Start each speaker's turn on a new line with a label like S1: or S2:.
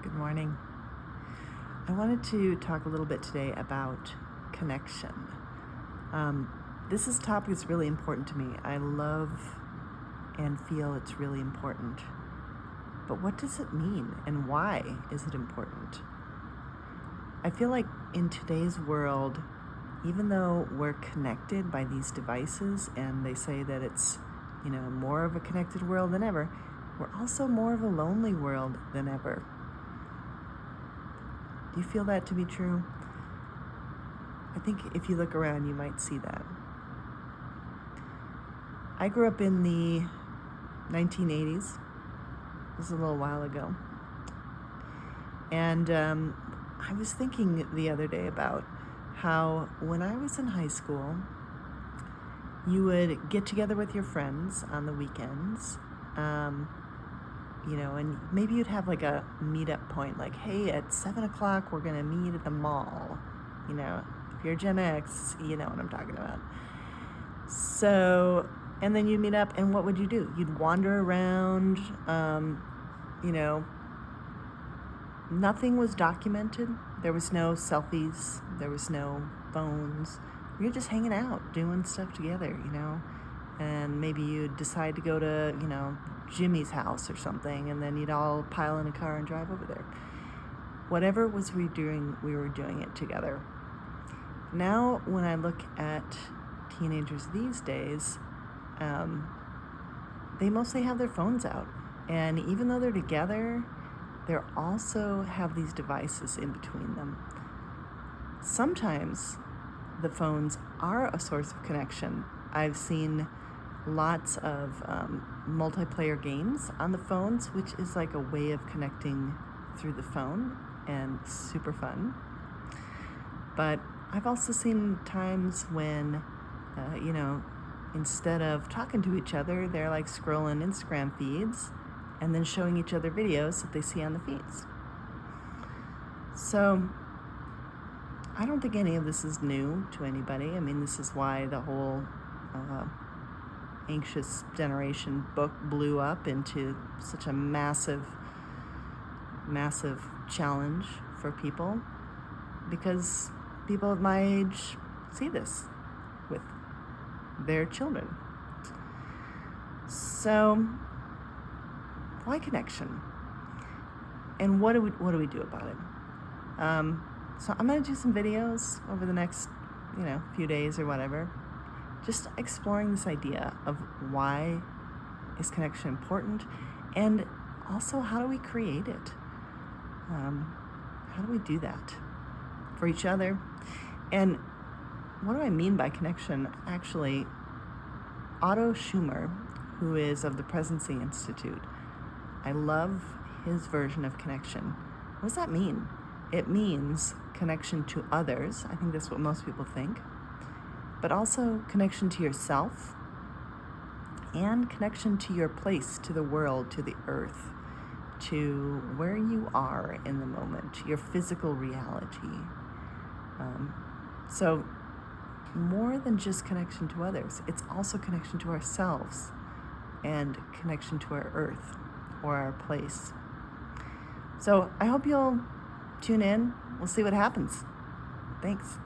S1: Good morning. I wanted to talk a little bit today about connection. This topic is really important to me. I love and feel it's really important. But what does it mean and why is it important? I feel like in today's world, even though we're connected by these devices and they say that it's, more of a connected world than ever, we're also more of a lonely world than ever. Do you feel that to be true? I think if you look around, you might see that. I grew up in the 1980s. This is a little while ago. And I was thinking the other day about how when I was in high school, you would get together with your friends on the weekends, and maybe you'd have like a meetup point, like, hey, at 7:00, we're going to meet at the mall. If you're Gen X, you know what I'm talking about. So, and then you'd meet up, and what would you do? You'd wander around, nothing was documented. There was no selfies. There was no phones. We were just hanging out, doing stuff together, and maybe you'd decide to go to, Jimmy's house or something, and then you'd all pile in a car and drive over there. Whatever it was we were doing it together. Now, when I look at teenagers these days, they mostly have their phones out. And even though they're together, they also have these devices in between them. Sometimes the phones are a source of connection. I've seen lots of multiplayer games on the phones, which is like a way of connecting through the phone and super fun. But I've also seen times when, instead of talking to each other, they're like scrolling Instagram feeds and then showing each other videos that they see on the feeds. So I don't think any of this is new to anybody. I mean, this is why the whole Anxious Generation book blew up into such a massive challenge for people, because people of my age see this with their children. So why connection? And what do we do about it? So I'm going to do some videos over the next, few days or whatever, just exploring this idea of why is connection important, and also how do we create it? How do we do that for each other? And what do I mean by connection? Actually, Otto Schumer, who is of the Presidency Institute, I love his version of connection. What does that mean? It means connection to others. I think that's what most people think. But also connection to yourself and connection to your place, to the world, to the earth, to where you are in the moment, your physical reality. So more than just connection to others, it's also connection to ourselves and connection to our earth or our place. So I hope you'll tune in. We'll see what happens. Thanks.